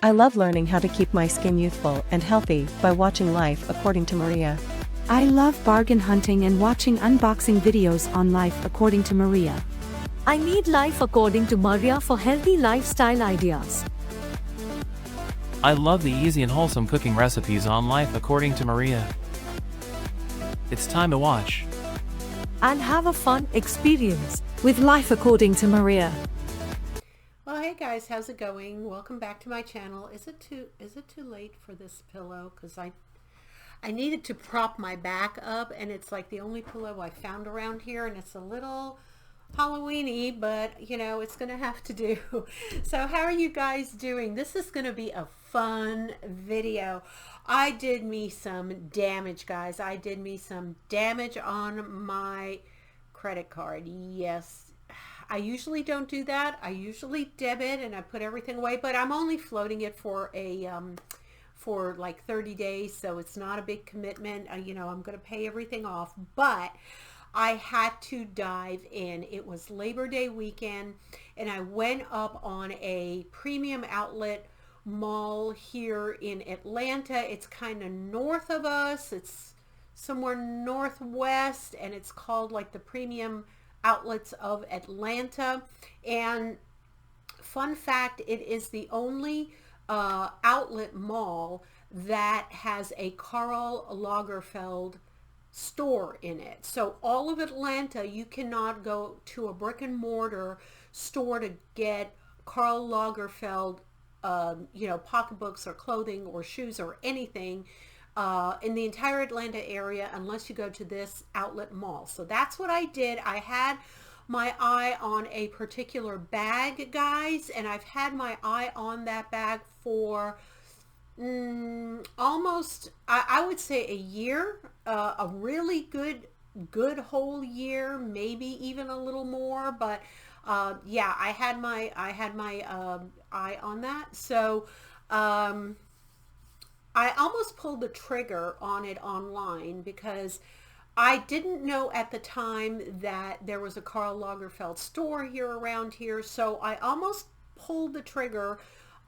I love learning how to keep my skin youthful and healthy by watching Life According to Maria. I love bargain hunting and watching unboxing videos on Life According to Maria. I need Life According to Maria for healthy lifestyle ideas. I love the easy and wholesome cooking recipes on Life According to Maria. It's time to watch And have a fun experience with Life According to Maria. Well, hey guys, how's it going? Welcome back to my channel. Is it too late for this pillow? Because I needed to prop my back up, and it's like the only pillow I found around here, and it's a little Halloween-y, but you know, it's gonna have to do. So how are you guys doing? This is gonna be a fun video. I did me some damage, guys. I did me some damage on my credit card. Yes, I usually don't do that. I usually debit and I put everything away, but I'm only floating it for a for like 30 days, so it's not a big commitment. You know, I'm going to pay everything off, but I had to dive in. It was Labor Day weekend, and I went up on a premium outlet mall here in Atlanta. It's kind of north of us. It's somewhere northwest, and it's called like the Premium Outlets of Atlanta. And fun fact, it is the only outlet mall that has a KARL Lagerfeld store in it. So all of Atlanta, you cannot go to a brick and mortar store to get KARL Lagerfeld you know, pocketbooks or clothing or shoes or anything in the entire Atlanta area unless you go to this outlet mall. So that's what I did. I had my eye on a particular bag, guys, and I've had my eye on that bag for almost, I would say a year, a really good whole year, maybe even a little more, but yeah, I had my eye on that. So I almost pulled the trigger on it online because I didn't know at the time that there was a KARL Lagerfeld store here around here. So I almost pulled the trigger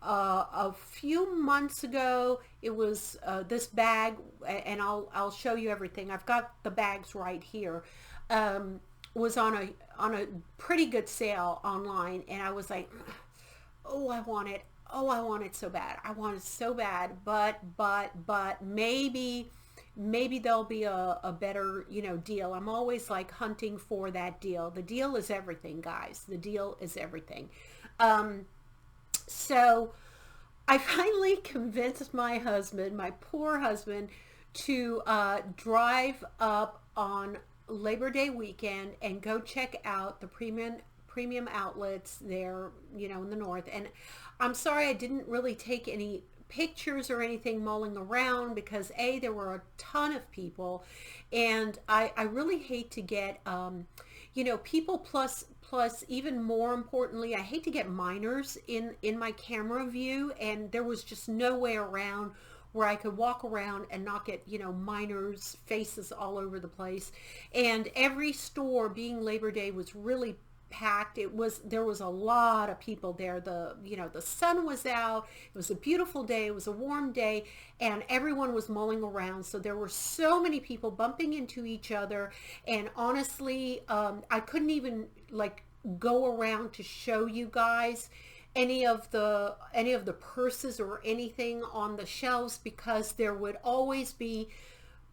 a few months ago. It was this bag, and I'll show you everything. I've got the bags right here. Was on a pretty good sale online, and I was like, oh, I want it. Oh, I want it so bad. I want it so bad, but maybe there'll be a better, you know, deal. I'm always like hunting for that deal. The deal is everything, guys. The deal is everything. So I finally convinced my husband, my poor husband, to drive up on Labor Day weekend and go check out the premium outlets there, you know, in the north. And I'm sorry I didn't really take any pictures or anything mulling around because A, there were a ton of people, and I really hate to get you know, people, plus even more importantly, I hate to get minors in my camera view, and there was just no way around where I could walk around and not get, you know, minors' faces all over the place. And every store, being Labor Day, was really packed. There was a lot of people there. You know, the sun was out. It was a beautiful day. It was a warm day, and everyone was mulling around. So there were so many people bumping into each other, and honestly, I couldn't even like go around to show you guys any of the purses or anything on the shelves, because there would always be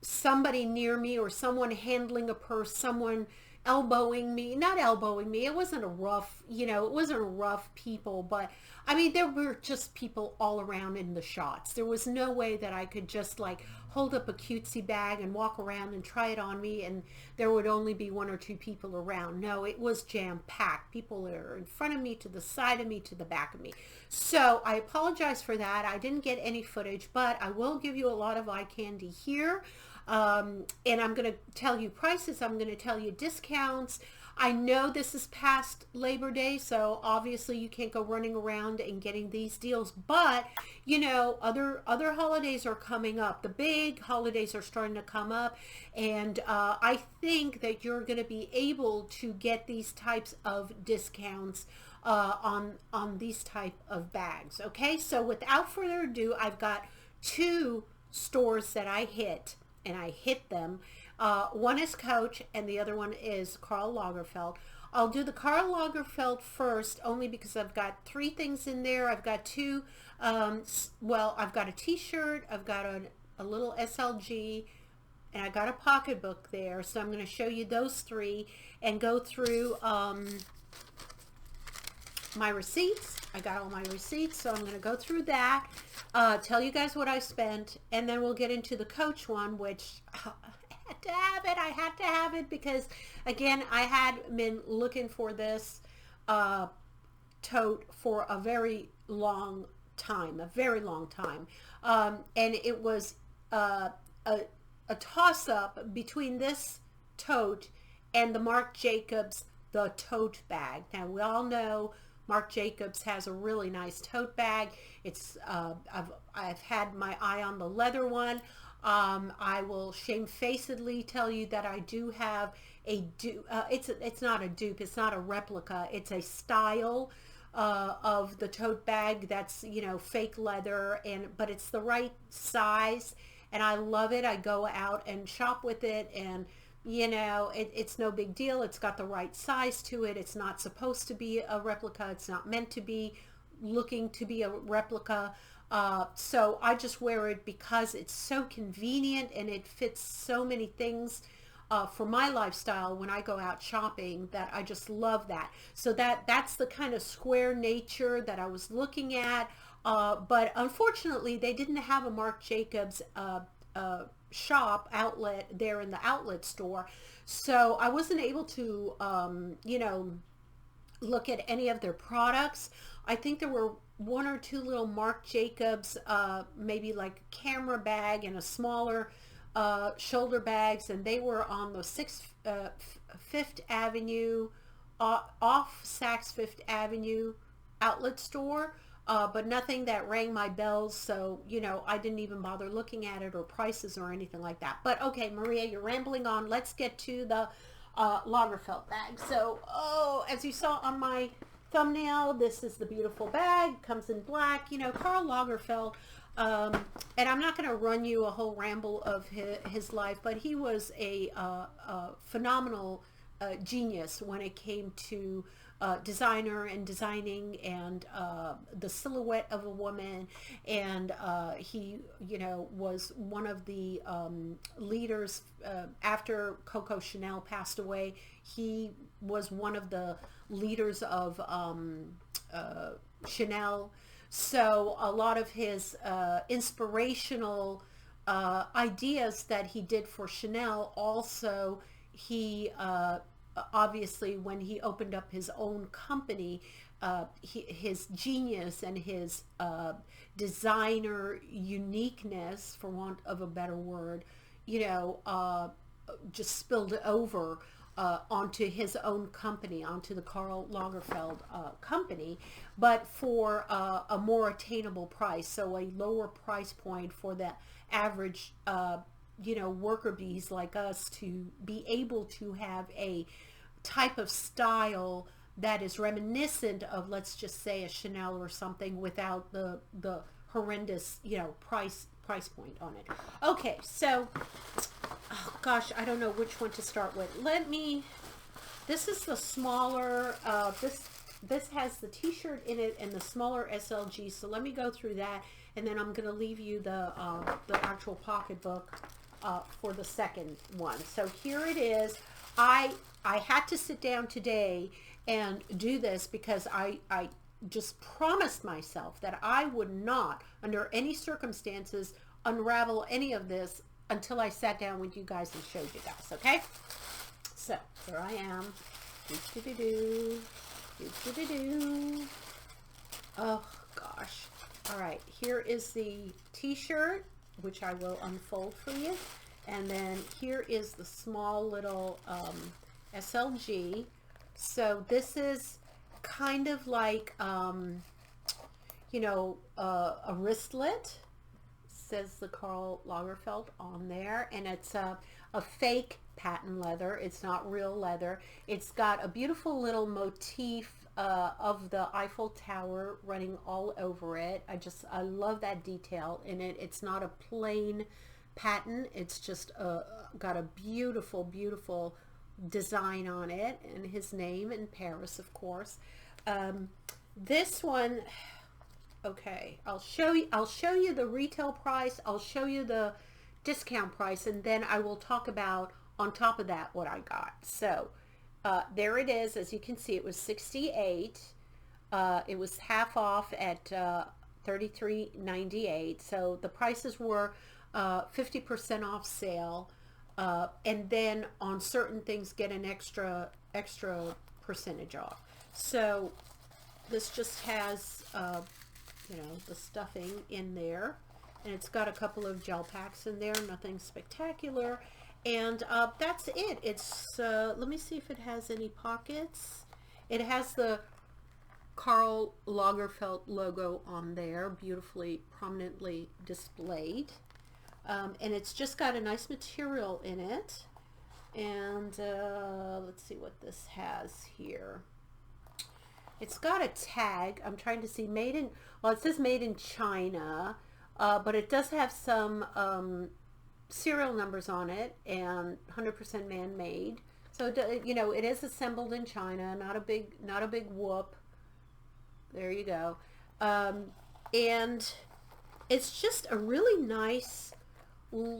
somebody near me or someone handling a purse, someone elbowing me. Not elbowing me, it wasn't a rough, you know, it wasn't a rough people, but I mean, there were just people all around in the shots. There was no way that I could just like hold up a cutesy bag and walk around and try it on me and there would only be one or two people around. No, it was jam-packed. People are in front of me, to the side of me, to the back of me. So I apologize for that. I didn't get any footage, but I will give you a lot of eye candy here. And I'm going to tell you prices. I'm going to tell you discounts. I know this is past Labor Day, so obviously you can't go running around and getting these deals, but you know, other holidays are coming up. The big holidays are starting to come up, and I think that you're going to be able to get these types of discounts on these type of bags. Okay, so without further ado, I've got two stores that I hit, and I hit them. One is Coach and the other one is Karl Lagerfeld. I'll do the Karl Lagerfeld first, only because I've got three things in there. I've got two, well, I've got a t-shirt, I've got a little SLG, and I got a pocketbook there. So I'm going to show you those three and go through my receipts. I got all my receipts, so I'm going to go through that, tell you guys what I spent, and then we'll get into the Coach one, which I had to have it because, again, I had been looking for this tote for a very long time, and it was a toss-up between this tote and the Marc Jacobs the tote bag. Now, we all know Marc Jacobs has a really nice tote bag. It's I've had my eye on the leather one. I will shamefacedly tell you that I do have a dupe. It's not a dupe. It's not a replica. It's a style of the tote bag that's, you know, fake leather, but it's the right size, and I love it. I go out and shop with it, and you know, it's no big deal. It's got the right size to it. It's not supposed to be a replica. It's not meant to be looking to be a replica. So I just wear it because it's so convenient and it fits so many things for my lifestyle when I go out shopping, that I just love that. So that's the kind of square nature that I was looking at. But unfortunately, they didn't have a Marc Jacobs shop outlet there in the outlet store, so I wasn't able to you know, look at any of their products. I think there were one or two little Marc Jacobs maybe like a camera bag and a smaller shoulder bags, and they were on the Fifth Avenue off Saks Fifth Avenue outlet store. But nothing that rang my bells, so, you know, I didn't even bother looking at it or prices or anything like that. But okay, Maria, you're rambling on. Let's get to the Lagerfeld bag. So, as you saw on my thumbnail, this is the beautiful bag. Comes in black, you know, Karl Lagerfeld. And I'm not going to run you a whole ramble of his life, but he was a phenomenal genius when it came to designer and designing and the silhouette of a woman, and he, you know, was one of the leaders after Coco Chanel passed away. He was one of the leaders of Chanel, so a lot of his inspirational ideas that he did for Chanel, also he obviously when he opened up his own company, his genius and his designer uniqueness, for want of a better word, you know, just spilled over onto his own company, onto the Karl Lagerfeld company, but for a more attainable price, so a lower price point for the average you know, worker bees like us to be able to have a type of style that is reminiscent of, let's just say, a Chanel or something, without the horrendous, you know, price point on it. Okay, so oh gosh, I don't know which one to start with. This is the smaller, this has the t-shirt in it and the smaller SLG, so let me go through that, and then I'm going to leave you the actual pocketbook for the second one. So here it is. I had to sit down today and do this because I just promised myself that I would not, under any circumstances, unravel any of this until I sat down with you guys and showed you guys, okay? So, here I am. Oh, gosh. All right, here is the t-shirt, which I will unfold for you. And then here is the small little SLG. So this is kind of like, you know, a wristlet. Says the Karl Lagerfeld on there. And it's a fake patent leather. It's not real leather. It's got a beautiful little motif of the Eiffel Tower running all over it. I love that detail in it. It's not a plain pattern. It's just got a beautiful, beautiful design on it, and his name in Paris, of course. This one, okay, I'll show you the retail price. I'll show you the discount price, and then I will talk about on top of that what I got. So there it is. As you can see, it was $68. It was half off at $33.98. So the prices were 50% off sale, and then on certain things get an extra percentage off. So this just has you know, the stuffing in there, and it's got a couple of gel packs in there, nothing spectacular, and that's it. It's let me see if it has any pockets. It has the KARL Lagerfeld logo on there, beautifully prominently displayed, and it's just got a nice material in it. And let's see what this has here. It's got a tag. I'm trying to see made in, well, it says made in China, but it does have some serial numbers on it, and 100% man-made. So you know, it is assembled in China. Not a big whoop. There you go. And it's just a really nice,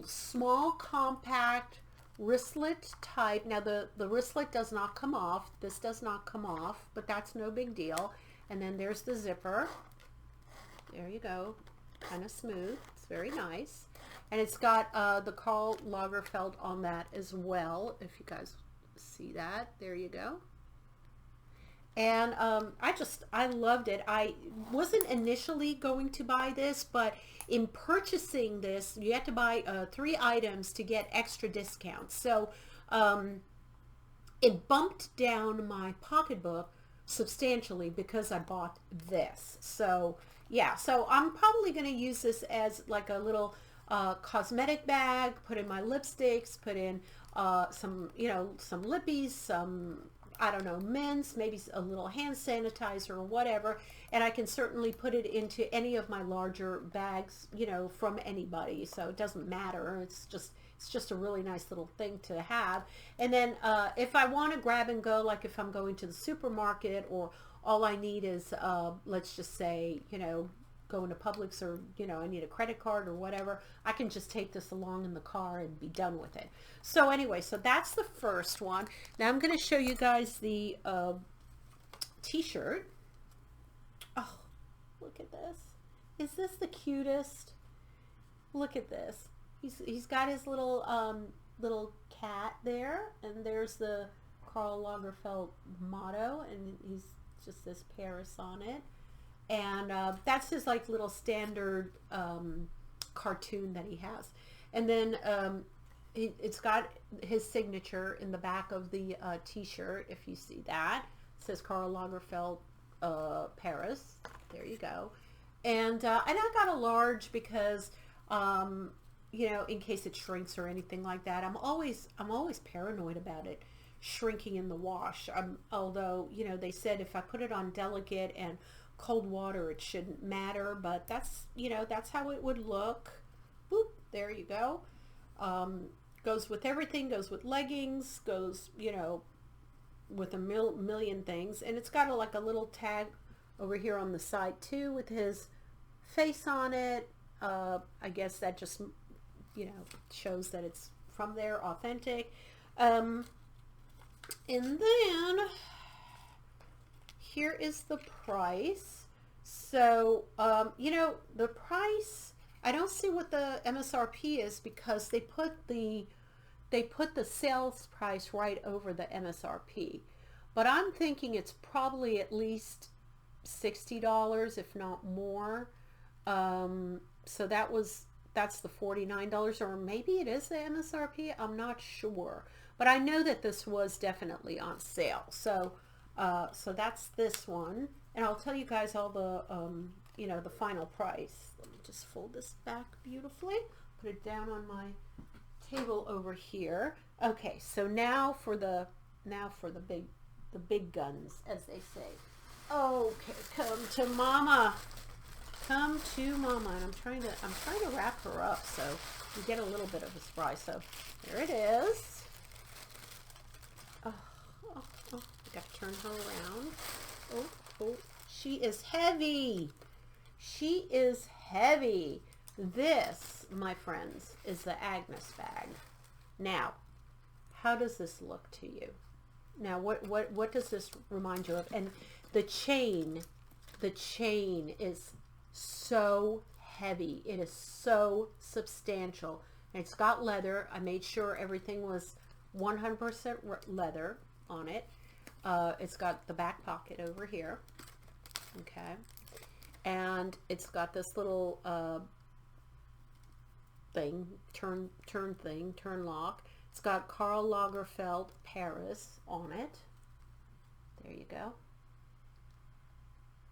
small, compact wristlet type. Now the wristlet does not come off. This does not come off, but that's no big deal. And then there's the zipper. There you go. Kind of smooth. It's very nice. And it's got the KARL Lagerfeld on that as well, if you guys see that. There you go. And I loved it. I wasn't initially going to buy this, but in purchasing this, you had to buy 3 items to get extra discounts. So it bumped down my pocketbook substantially because I bought this. So yeah, so I'm probably going to use this as like a little cosmetic bag, put in my lipsticks, put in some, you know, some lippies, some, I don't know, mints, maybe a little hand sanitizer or whatever, and I can certainly put it into any of my larger bags, you know, from anybody, so it doesn't matter. It's just a really nice little thing to have. And then if I want to grab and go, like if I'm going to the supermarket, or all I need is let's just say, you know, going to Publix, or you know, I need a credit card or whatever, I can just take this along in the car and be done with it. So anyway, so that's the first one. Now I'm going to show you guys the t-shirt. Oh, look at this. Is this the cutest? Look at this. He's got his little little cat there, and there's the KARL Lagerfeld motto, and he's just this Paris on it. And that's his like little standard cartoon that he has. And then it's got his signature in the back of the t-shirt, if you see that. It says KARL Lagerfeld Paris. There you go. And I got a large because you know, in case it shrinks or anything like that. I'm always paranoid about it shrinking in the wash. Although, you know, they said if I put it on delicate and cold water it shouldn't matter, but that's, you know, that's how it would look. Boop, there you go. Goes with everything, goes with leggings, goes, you know, with a million things. And it's got like a little tag over here on the side too with his face on it. I guess that just, you know, shows that it's from there, authentic. And then here is the price. So you know, the price, I don't see what the MSRP is because they put the sales price right over the MSRP, but I'm thinking it's probably at least $60, if not more. So that's the $49, or maybe it is the MSRP, I'm not sure, but I know that this was definitely on sale. So so that's this one, and I'll tell you guys all the you know, the final price. Let me just fold this back beautifully, put it down on my table over here. Okay, so now for the big guns, as they say. Okay, come to mama. Come to mama. And I'm trying to wrap her up so you get a little bit of a surprise. So there it is. Oh, oh, oh. I got to turn her around. Oh, oh. She is heavy. She is heavy. This, my friends, is the Agyness bag. Now, how does this look to you? Now, what does this remind you of? And the chain is so heavy. It is so substantial. And it's got leather. I made sure everything was 100% leather on it. It's got the back pocket over here. Okay. And it's got this little thing, turn lock. It's got KARL Lagerfeld Paris on it. There you go.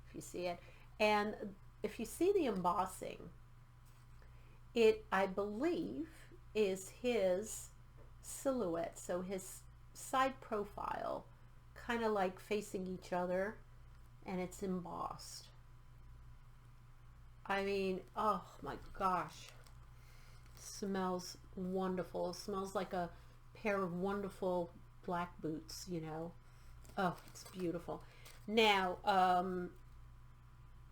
If you see it. And if you see the embossing, it, I believe, is his silhouette. So his side profile, kind of like facing each other, and it's embossed. I mean, oh my gosh. Smells wonderful. It smells like a pair of wonderful black boots, you know. Oh, it's beautiful. Now,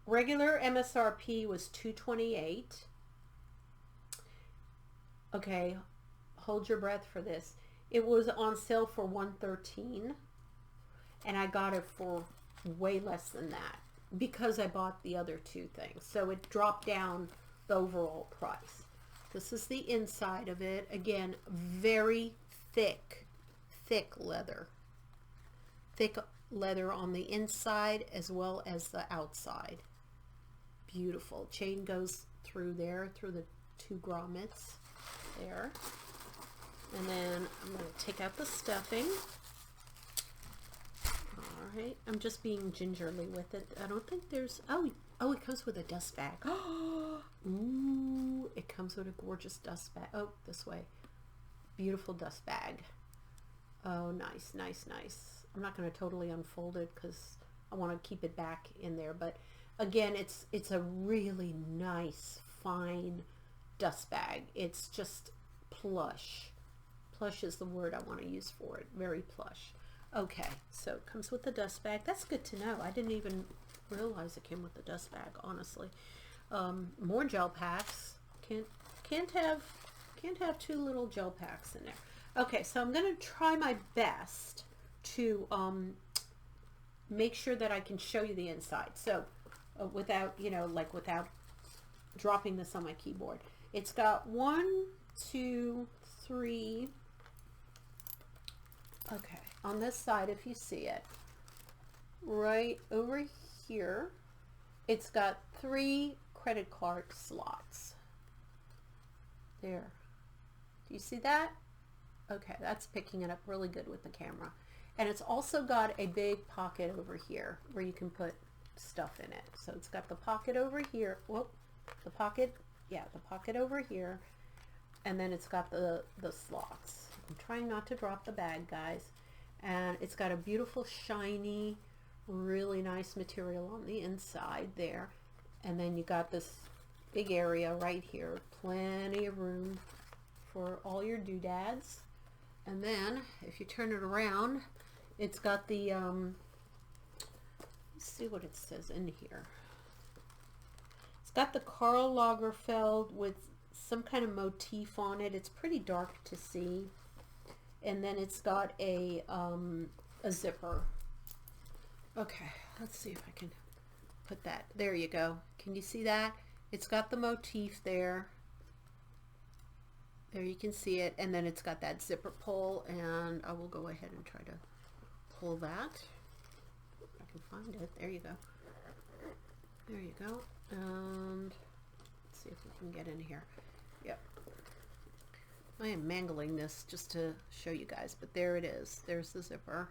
regular MSRP was $228. Okay, hold your breath for this. It was on sale for $113, and I got it for way less than that because I bought the other two things. So it dropped down the overall price. This is the inside of it. Again, very thick leather. Thick leather on the inside as well as the outside. Beautiful. Chain goes through there, through the two grommets there. And then I'm going to take out the stuffing. Alright, I'm just being gingerly with it. I don't think there's, oh, it comes with a dust bag. Ooh, it comes with a gorgeous dust bag. Oh, this way. Beautiful dust bag. Oh, nice, nice, nice. I'm not going to totally unfold it because I want to keep it back in there. But again, it's a really nice, fine dust bag. It's just plush. Plush is the word I want to use for it. Very plush. Okay, so it comes with the dust bag. That's good to know. I didn't even realize it came with the dust bag, honestly. More gel packs. Can't have two little gel packs in there. Okay, so I'm going to try my best to make sure that I can show you the inside. So without, you know, like without dropping this on my keyboard. It's got 1, 2, 3. Okay, on this side, if you see it, right over here, it's got 3 credit card slots. There. Do you see that? Okay, that's picking it up really good with the camera. And it's also got a big pocket over here where you can put stuff in it. So it's got the pocket over here. Whoop, the pocket, yeah, the pocket over here. And then it's got the slots. I'm trying not to drop the bag, guys. And it's got a beautiful, shiny, really nice material on the inside there. And then you got this big area right here. Plenty of room for all your doodads. And then, if you turn it around, it's got the, let's see what it says in here. It's got the KARL Lagerfeld with some kind of motif on it. It's pretty dark to see. And then it's got a zipper. Okay, let's see if I can put that. There you go. Can you see that? It's got the motif there. There you can see it. And then it's got that zipper pull. And I will go ahead and try to pull that. If I can find it. There you go. There you go. And let's see if we can get in here. Yep. I am mangling this just to show you guys, but there it is. There's the zipper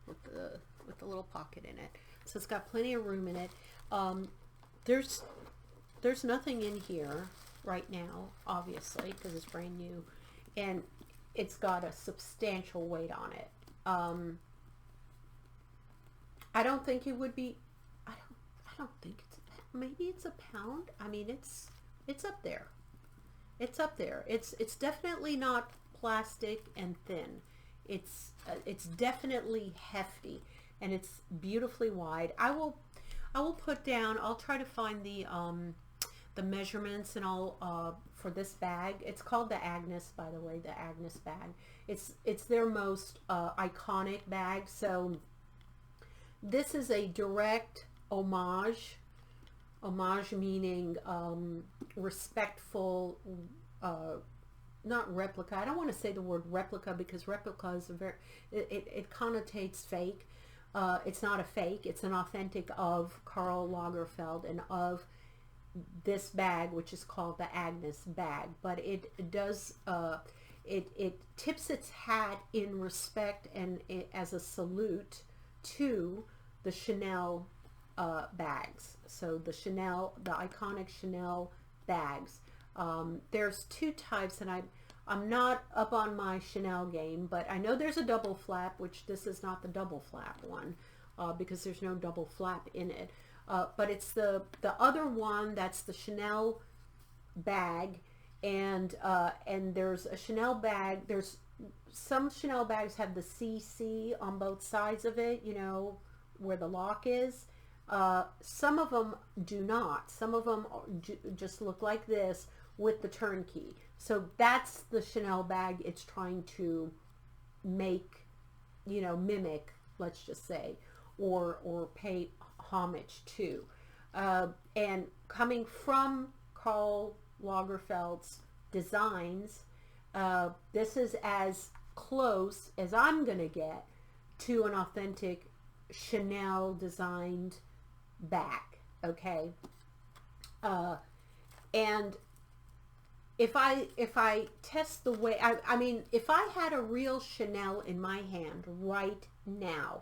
with the little pocket in it. So it's got plenty of room in it. There's nothing in here right now, obviously, because it's brand new, and it's got a substantial weight on it. I don't think it would be, I don't think it's, maybe it's a pound. I mean, it's up there. It's up there. It's definitely not plastic and thin. It's definitely hefty, and it's beautifully wide. I will put down, I'll try to find the measurements, and I'll for this bag. It's called the Agyness, by the way, the Agyness bag. It's their most iconic bag. So this is a direct homage meaning respectful, not replica. I don't want to say the word replica, because replica is a very, it connotates fake. It's not a fake, it's an authentic of Karl Lagerfeld and of this bag, which is called the Agyness bag. But it does, it tips its hat in respect and as a salute to the Chanel bags. So the iconic Chanel bags. There's two types, and I'm not up on my Chanel game, but I know there's a double flap, which this is not the double flap one, because there's no double flap in it. But it's the other one that's the Chanel bag, and there's a Chanel bag. There's some Chanel bags have the CC on both sides of it, you know, where the lock is. Some of them do not. Some of them just look like this with the turnkey. So that's the Chanel bag it's trying to make, you know, mimic, let's just say, or pay homage to. And coming from Karl Lagerfeld's designs, this is as close as I'm gonna get to an authentic Chanel designed bag. Okay. And if I test the way, I mean, if I had a real Chanel in my hand right now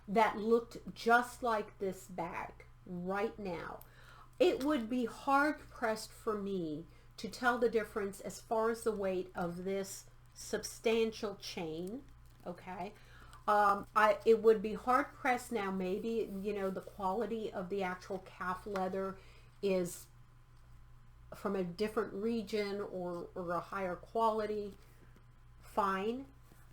that looked just like this bag right now, it would be hard pressed for me to tell the difference as far as the weight of this substantial chain. Okay. It would be hard pressed now. Maybe, you know, the quality of the actual calf leather is from a different region or a higher quality. Fine.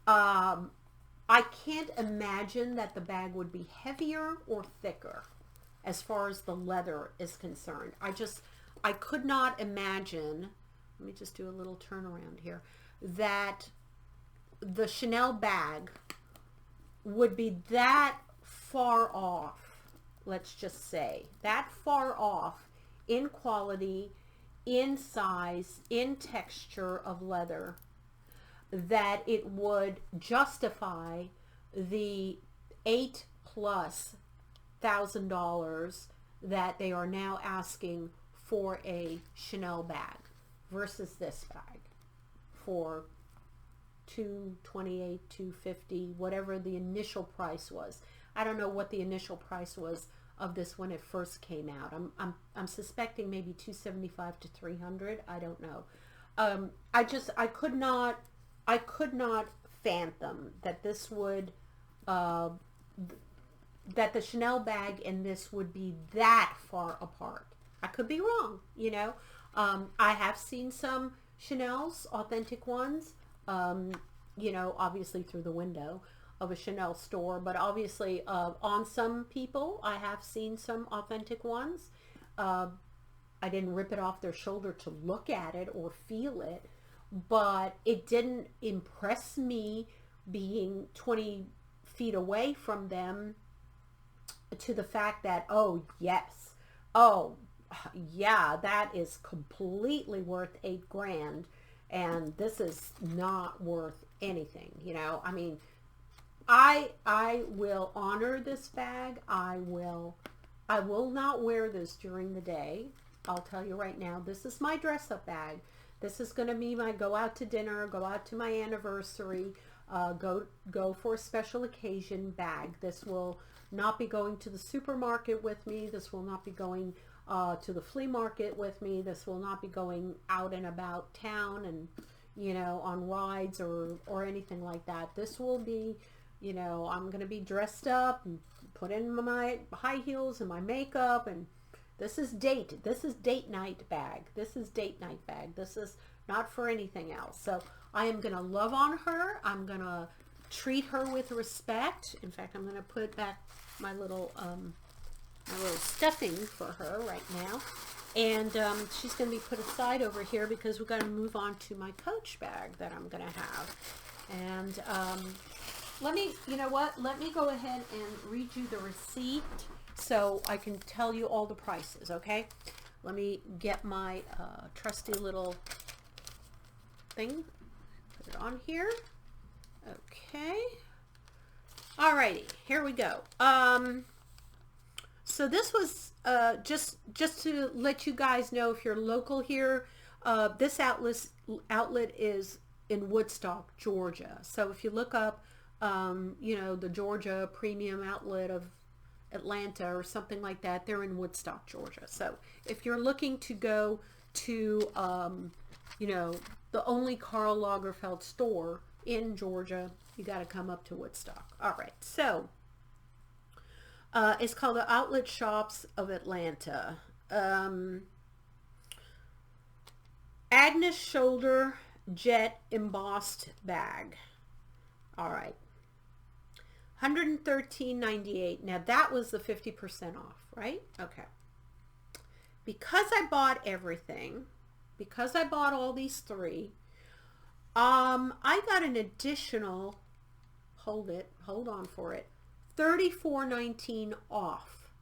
I can't imagine that the bag would be heavier or thicker as far as the leather is concerned. I could not imagine, let me just do a little turnaround here, that the Chanel bag would be that far off, let's just say, that far off in quality, in size, in texture of leather, that it would justify the $8,000+ that they are now asking for a Chanel bag versus this bag for $228, $250, whatever the initial price was. I don't know what the initial price was of this when it first came out. I'm suspecting maybe $275 to $300. I don't know. I could not fathom that this would that the Chanel bag and this would be that far apart. I could be wrong, you know. I have seen some Chanel's, authentic ones, you know, obviously through the window of a Chanel store, but obviously on some people I have seen some authentic ones. I didn't rip it off their shoulder to look at it or feel it, but it didn't impress me being 20 feet away from them to the fact that, oh yes, oh yeah, that is completely worth $8,000 and this is not worth anything, you know. I mean, I will honor this bag. I will not wear this during the day. I'll tell you right now, this is my dress up bag. This is going to be my go out to dinner, go out to my anniversary, go for a special occasion bag. This will not be going to the supermarket with me. This will not be going to the flea market with me. This will not be going out and about town and, you know, on rides or anything like that. This will be, you know, I'm going to be dressed up, put in my high heels and my makeup, and this is date night bag. This is date night bag. This is not for anything else. So I am going to love on her. I'm going to treat her with respect. In fact, I'm going to put back my little stuffing for her right now. And she's going to be put aside over here because we're going to move on to my Coach bag that I'm going to have. And you know what? Let me go ahead and read you the receipt so I can tell you all the prices, okay? Let me get my trusty little thing. Put it on here. Okay. Alrighty, here we go. So this was just to let you guys know, if you're local here, this outlet is in Woodstock, Georgia. So if you look up, you know, the Georgia Premium Outlet of Atlanta or something like that, they're in Woodstock, Georgia. So if you're looking to go to, you know, the only KARL Lagerfeld store in Georgia, you got to come up to Woodstock. All right, so it's called the Outlet Shops of Atlanta. Agyness Shoulder Jet Embossed Bag. All right, $113.98. Now that was the 50% off, right? Okay. Because I bought everything, because I bought all these three, I got an additional, hold on for it, $34.19 off.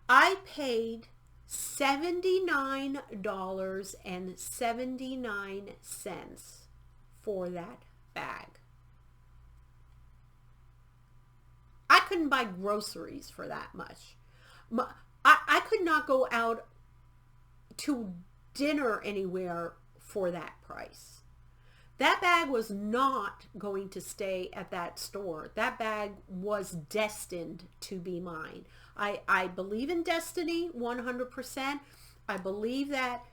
I paid $79.79 for that bag. I couldn't buy groceries for that much. I could not go out to dinner anywhere for that price. That bag was not going to stay at that store. That bag was destined to be mine. I believe in destiny 100%. I believe that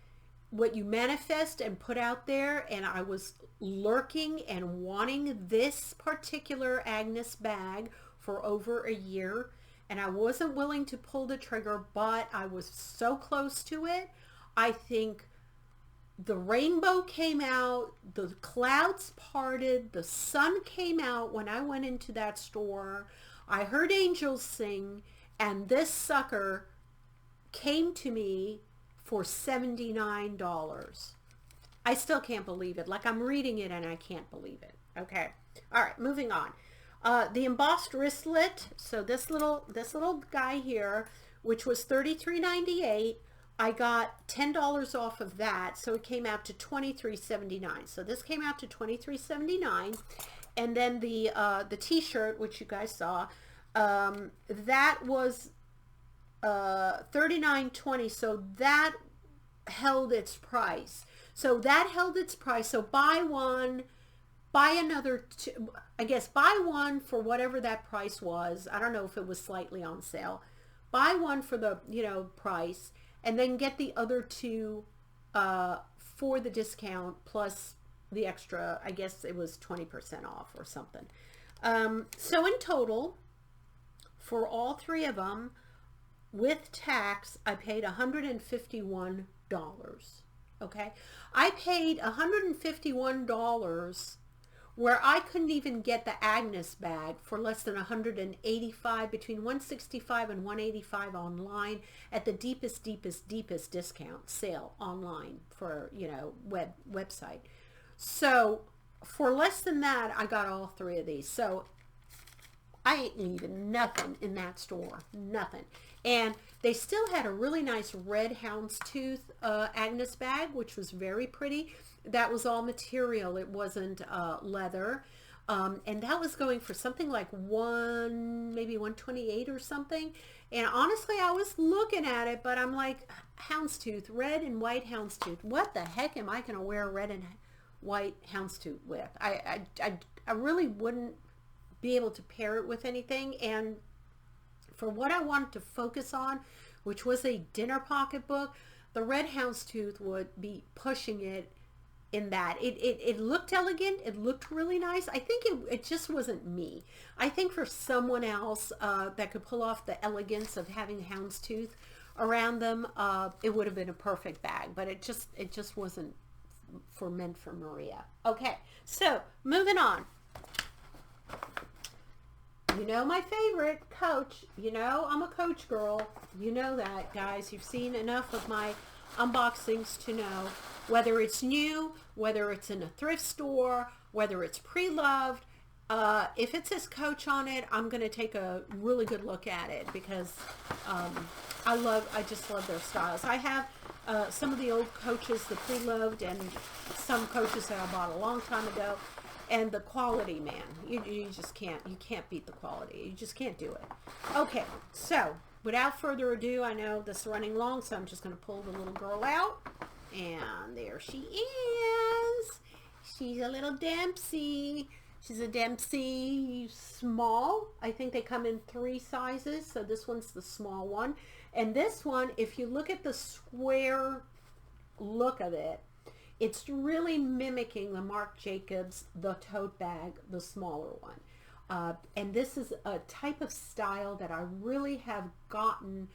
what you manifest and put out there, and I was lurking and wanting this particular Agyness bag for over a year, and I wasn't willing to pull the trigger, but I was so close to it. I think the rainbow came out, the clouds parted, the sun came out when I went into that store. I heard angels sing, and this sucker came to me for $79. I still can't believe it. Like, I'm reading it and I can't believe it. Okay. All right, moving on. The embossed wristlet. So this little guy here, which was $33.98, I got $10 off of that, so it came out to $23.79. So this came out to $23.79, and then the T-shirt, which you guys saw, that was $39.20. So that held its price. So buy one, buy another two, I guess buy one for whatever that price was. I don't know if it was slightly on sale. Buy one for the, you know, price, and then get the other two for the discount plus the extra. I guess it was 20% off or something. So in total, for all three of them, with tax, I paid $151. Okay, I paid $151 where I couldn't even get the Agyness bag for less than $185, between $165 and $185 online at the deepest discount sale online for, you know, website. So for less than that, I got all three of these. So I ain't leaving nothing in that store, nothing. And they still had a really nice red houndstooth Agyness bag, which was very pretty. That was all material. It wasn't leather. And that was going for something like maybe $128 or something. And honestly, I was looking at it, but I'm like, houndstooth, red and white houndstooth. What the heck am I going to wear red and white houndstooth with? I really wouldn't be able to pair it with anything. And for what I wanted to focus on, which was a dinner pocketbook, the red houndstooth would be pushing it in that. It looked elegant. It looked really nice. I think it just wasn't me. I think for someone else that could pull off the elegance of having houndstooth around them, it would have been a perfect bag, but it just wasn't meant for Maria. Okay, so moving on. You know my favorite, Coach. You know I'm a Coach girl. You know that, guys. You've seen enough of my unboxings to know whether it's new, whether it's in a thrift store, whether it's pre-loved. If it says Coach on it, I'm going to take a really good look at it because I just love their styles. I have some of the old Coaches, the pre-loved, and some Coaches that I bought a long time ago. And the quality, man, you just can't beat the quality. You just can't do it. Okay, so without further ado, I know this is running long, so I'm just going to pull the little girl out. And there she is. She's a little Dempsey. She's a Dempsey small. I think they come in 3 sizes, so this one's the small one. And this one, if you look at the square look of it, it's really mimicking the Marc Jacobs, the tote bag, the smaller one. And this is a type of style that I really have gotten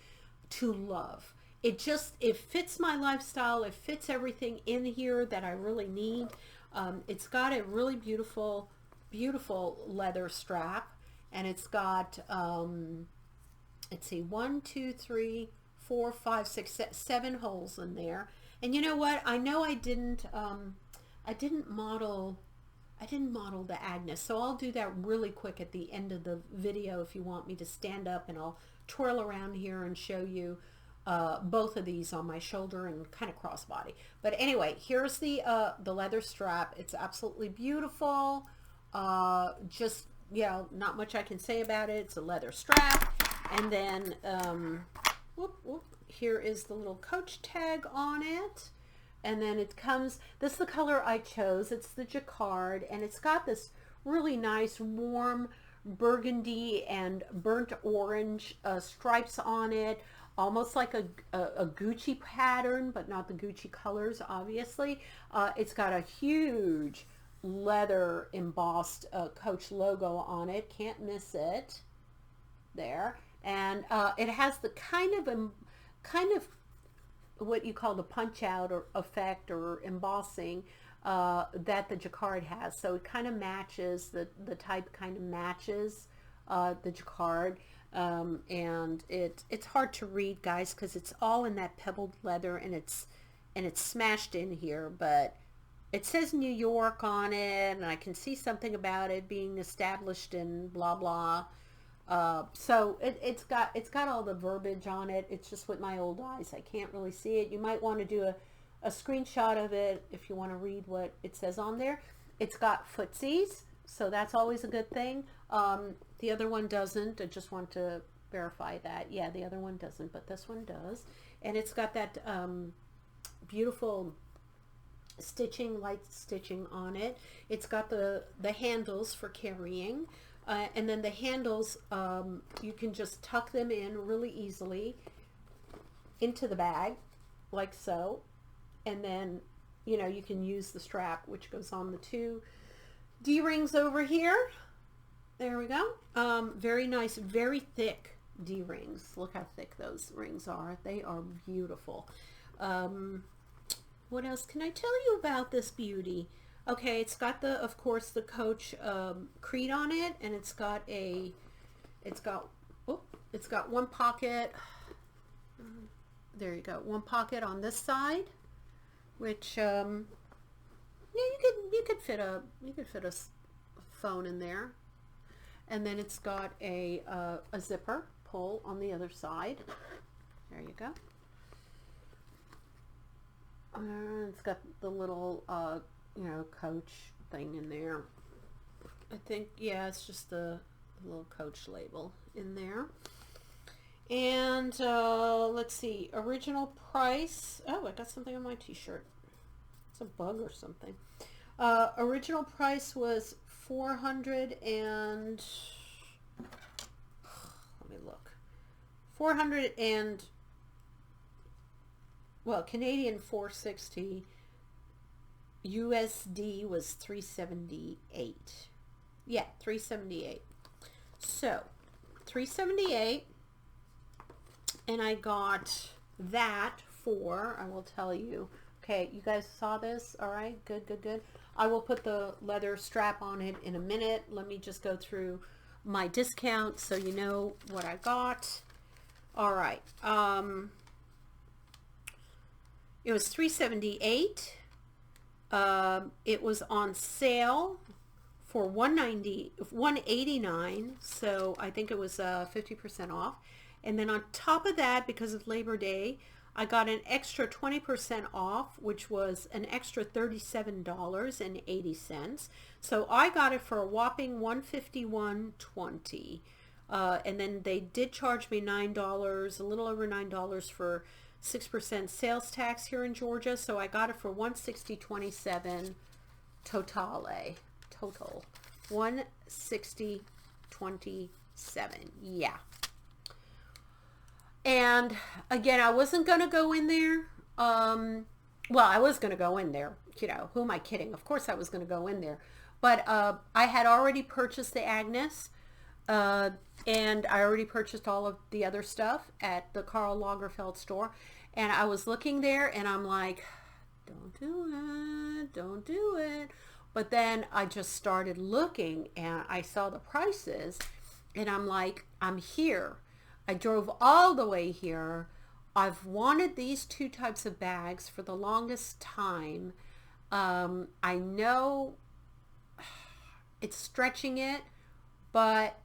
to love. It fits my lifestyle. It fits everything in here that I really need. It's got a really beautiful leather strap, and it's got, let's see, 1, 2, 3, 4, 5, 6, 7 holes in there. And you know what? I know I didn't model the Agyness, so I'll do that really quick at the end of the video if you want me to stand up, and I'll twirl around here and show you both of these on my shoulder and kind of crossbody. But anyway, here's the leather strap. It's absolutely beautiful. Just, you know, not much I can say about it. It's a leather strap, and then here is the little Coach tag on it, and then it comes, this is the color I chose. It's the jacquard, and it's got this really nice warm burgundy and burnt orange stripes on it, almost like a Gucci pattern, but not the Gucci colors, obviously. It's got a huge leather embossed Coach logo on it. Can't miss it there. And it has the kind of what you call the punch out or effect or embossing that the jacquard has. So it kind of matches, the type kind of matches the jacquard. And it's hard to read, guys, because it's all in that pebbled leather, and it's smashed in here, but it says New York on it, and I can see something about it being established in blah blah. So it's got all the verbiage on it. It's just with my old eyes, I can't really see it. You might want to do a screenshot of it if you want to read what it says on there. It's got footsies, so that's always a good thing. The other one doesn't. I just want to verify that. Yeah, the other one doesn't, but this one does. And it's got that beautiful stitching, light stitching on it. It's got the handles for carrying. And then the handles, you can just tuck them in really easily into the bag, like so. And then, you know, you can use the strap, which goes on the 2 D-rings over here. There we go. Very nice, very thick D-rings. Look how thick those rings are. They are beautiful. What else can I tell you about this beauty? Okay, it's got of course, the Coach Creed on it, and it's got one pocket. There you go, one pocket on this side, which yeah, you could fit a phone in there, and then it's got a zipper pull on the other side. There you go. It's got the little you know, Coach thing in there. I think, yeah, it's just the little Coach label in there. And let's see, original price. Oh, I got something on my t-shirt. It's a bug or something. Original price was 400 and let me look. 400 and, well, Canadian 460. USD was 378. Yeah, 378. So 378, and I got that for, I will tell you. Okay, you guys saw this? All right, good, good, good. I will put the leather strap on it in a minute. Let me just go through my discount so you know what I got. All right. It was $378. It was on sale for $189, so I think it was 50% off. And then on top of that, because of Labor Day, I got an extra 20% off, which was an extra $37.80. So I got it for a whopping $151.20. And then they did charge me $9, a little over $9 for 6% sales tax here in Georgia. So I got it for $160.27 total. $160.27. Yeah. And again, I wasn't going to go in there. Well, I was going to go in there. You know, who am I kidding? Of course I was going to go in there. But I had already purchased the Agyness. And I already purchased all of the other stuff at the KARL Lagerfeld store. And I was looking there and I'm like, don't do it. Don't do it. But then I just started looking and I saw the prices and I'm like, I'm here. I drove all the way here. I've wanted these two types of bags for the longest time. I know it's stretching it, but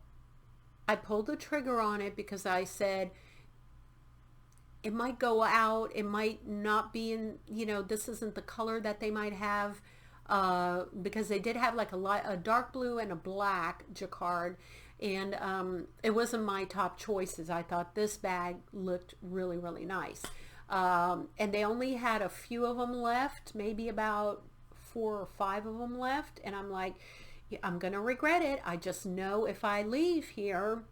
I pulled the trigger on it because I said it might go out. It might not be in, you know, this isn't the color that they might have, because they did have like a dark blue and a black jacquard. And it wasn't my top choices. I thought this bag looked really, really nice. And they only had a few of them left, maybe about 4 or 5 of them left. And I'm like, I'm going to regret it. I just know if I leave here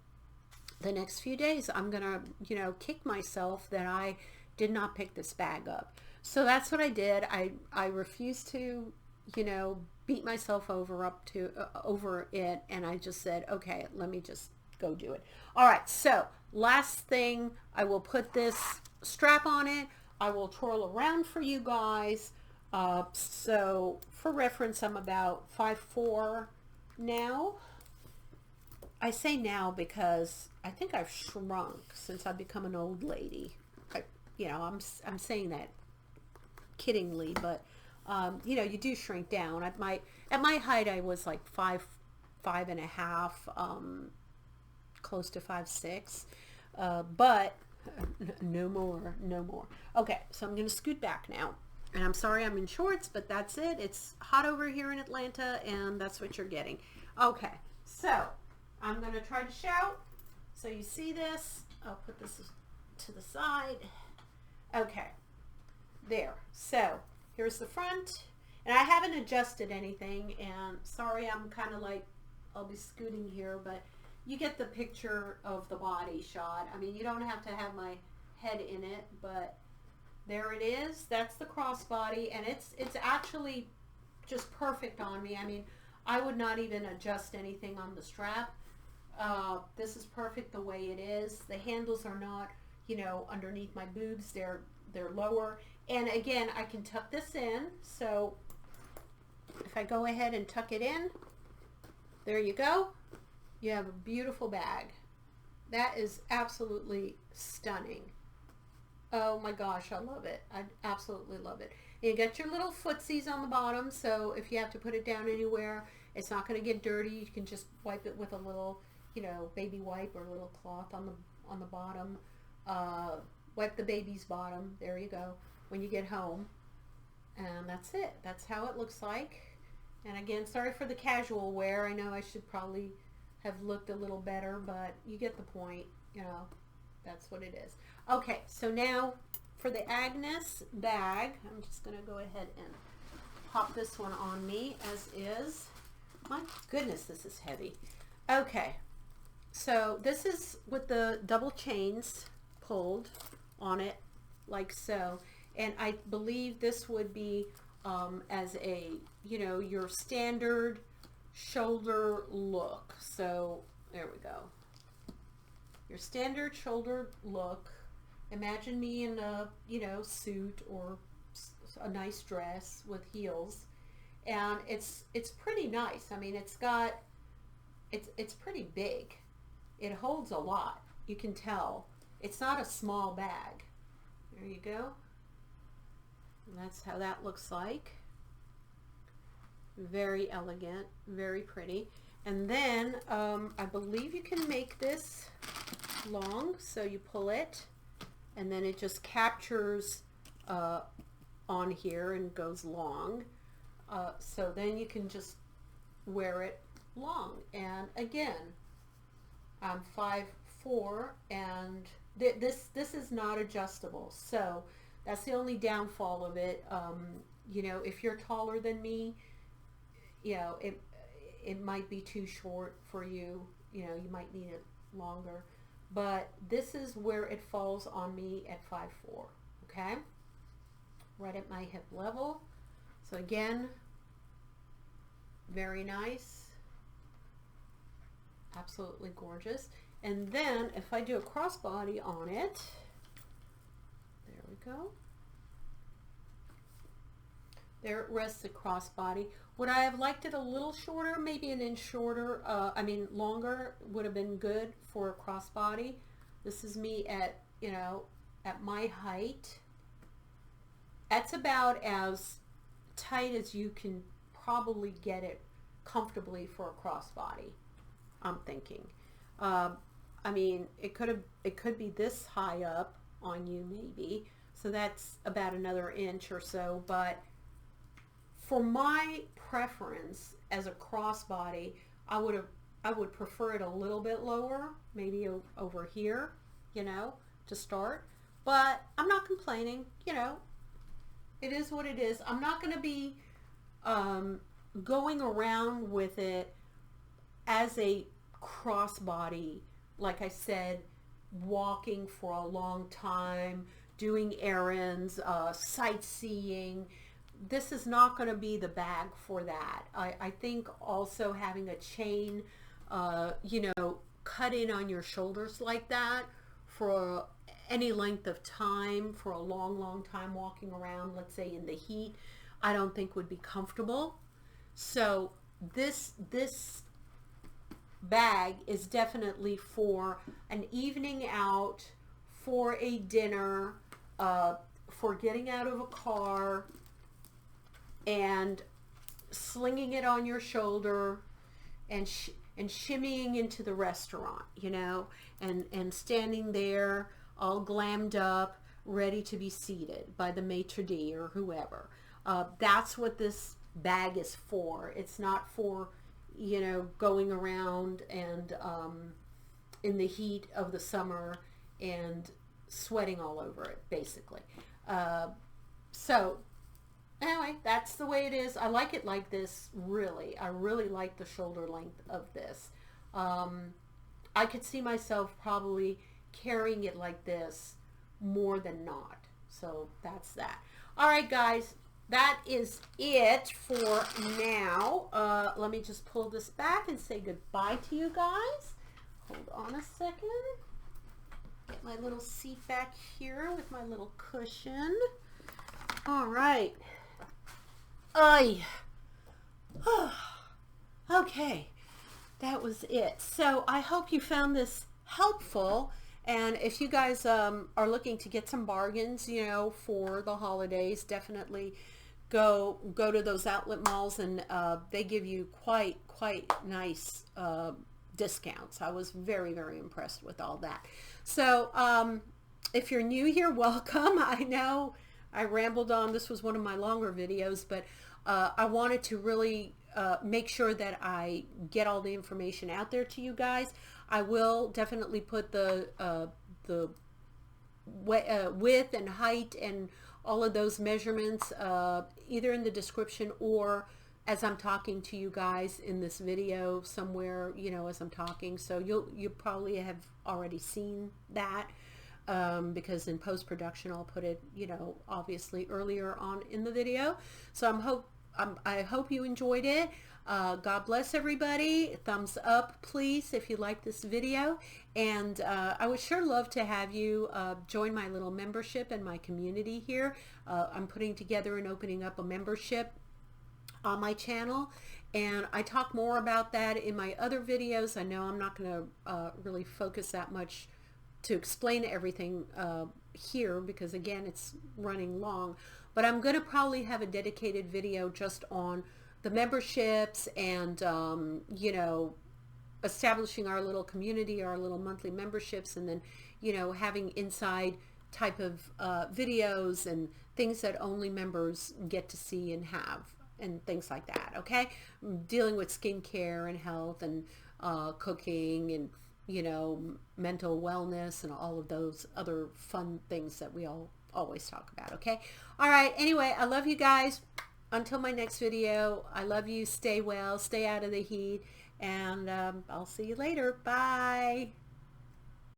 the next few days, I'm going to, you know, kick myself that I did not pick this bag up. So that's what I did. I refused to, you know, beat myself over it, and I just said, okay, let me just go do it. All right, so last thing, I will put this strap on it. I will twirl around for you guys. So for reference, I'm about 5'4" now. I say now because I think I've shrunk since I've become an old lady. You know, I'm saying that kiddingly, but you know, you do shrink down. At my height, I was like 5'5.5", close to 5'6", but no more. Okay, so I'm gonna scoot back now, and I'm sorry I'm in shorts, but that's it. It's hot over here in Atlanta, and that's what you're getting. Okay, so I'm gonna try to shout so you see this. I'll put this to the side. Okay, there. So here's the front, and I haven't adjusted anything, and sorry, I'm kind of like, I'll be scooting here, but you get the picture of the body shot. I mean, you don't have to have my head in it, but there it is. That's the crossbody, and it's actually just perfect on me. I mean, I would not even adjust anything on the strap. This is perfect the way it is. The handles are not, you know, underneath my boobs. They're lower. And again, I can tuck this in. So if I go ahead and tuck it in, there you go. You have a beautiful bag. That is absolutely stunning. Oh my gosh, I love it. I absolutely love it. You get your little footsies on the bottom, so if you have to put it down anywhere, it's not going to get dirty. You can just wipe it with a little, you know, baby wipe or a little cloth on the bottom. Wipe the baby's bottom. There you go. When you get home, and that's it. That's how it looks like. And again, sorry for the casual wear. I know I should probably have looked a little better, but you get the point. You know, that's what it is. Okay, so now for the Agyness bag, I'm just going to go ahead and pop this one on me as is. My goodness, this is heavy. Okay, so this is with the double chains pulled on it like so, and I believe this would be as a, you know, your standard shoulder look. So there we go. Your standard shoulder look. Imagine me in a, you know, suit or a nice dress with heels, and it's pretty nice. I mean, it's pretty big. It holds a lot. You can tell. It's not a small bag. There you go. And that's how that looks like. Very elegant, very pretty. And then I believe you can make this long, so you pull it and then it just captures on here and goes long. So then you can just wear it long. And again, I'm 5'4", and this is not adjustable. So that's the only downfall of it. You know, if you're taller than me, you know, it might be too short for you. You know, you might need it longer. But this is where it falls on me at 5'4", okay? Right at my hip level. So again, very nice. Absolutely gorgeous. And then if I do a crossbody on it, there we go. There it rests the crossbody. Would I have liked it a little shorter, maybe an inch shorter, longer would have been good for a crossbody. This is me at, you know, at my height. That's about as tight as you can probably get it comfortably for a crossbody, I'm thinking. I mean, it could be this high up on you maybe, so that's about another inch or so, but for my preference as a crossbody, I would prefer it a little bit lower, maybe over here, you know, to start. But I'm not complaining, you know. It is what it is. I'm not going to be going around with it as a crossbody, like I said, walking for a long time, doing errands, sightseeing. This is not going to be the bag for that. I think also having a chain, you know, cut in on your shoulders like that for any length of time, for a long time walking around, let's say in the heat, I don't think would be comfortable. So this bag is definitely for an evening out, for a dinner, for getting out of a car and slinging it on your shoulder and shimmying into the restaurant, you know, and standing there all glammed up, ready to be seated by the maitre d' or whoever. That's what this bag is for. It's not for, you know, going around and in the heat of the summer and sweating all over it, basically. So anyway, that's the way it is. I like it like this, really. I really like the shoulder length of this. I could see myself probably carrying it like this more than not. So that's that. All right, guys, that is it for now. Let me just pull this back and say goodbye to you guys. Hold on a second. Get my little seat back here with my little cushion. All right. Okay, that was it. So I hope you found this helpful, and if you guys are looking to get some bargains, you know, for the holidays, definitely go to those outlet malls, and they give you quite nice discounts. I was very impressed with all that. So if you're new here, welcome. I know I rambled on. This was one of my longer videos, but I wanted to really make sure that I get all the information out there to you guys. I will definitely put the width and height and all of those measurements either in the description or as I'm talking to you guys in this video somewhere, you know, as I'm talking. So you probably have already seen that. because in post-production I'll put it, you know, obviously earlier on in the video. So I hope you enjoyed it. God bless everybody. Thumbs up, please, if you like this video. And I would sure love to have you join my little membership and my community here. I'm putting together and opening up a membership on my channel, and I talk more about that in my other videos. I know I'm not going to really focus that much to explain everything here, because again, it's running long, but I'm going to probably have a dedicated video just on the memberships and you know, establishing our little community, our little monthly memberships, and then, you know, having inside type of videos and things that only members get to see and have, and things like that. Okay, dealing with skincare and health and cooking and, you know, mental wellness and all of those other fun things that we all always talk about. Okay, all right, anyway, I love you guys. Until my next video, I love you. Stay well, stay out of the heat, and I'll see you later. Bye.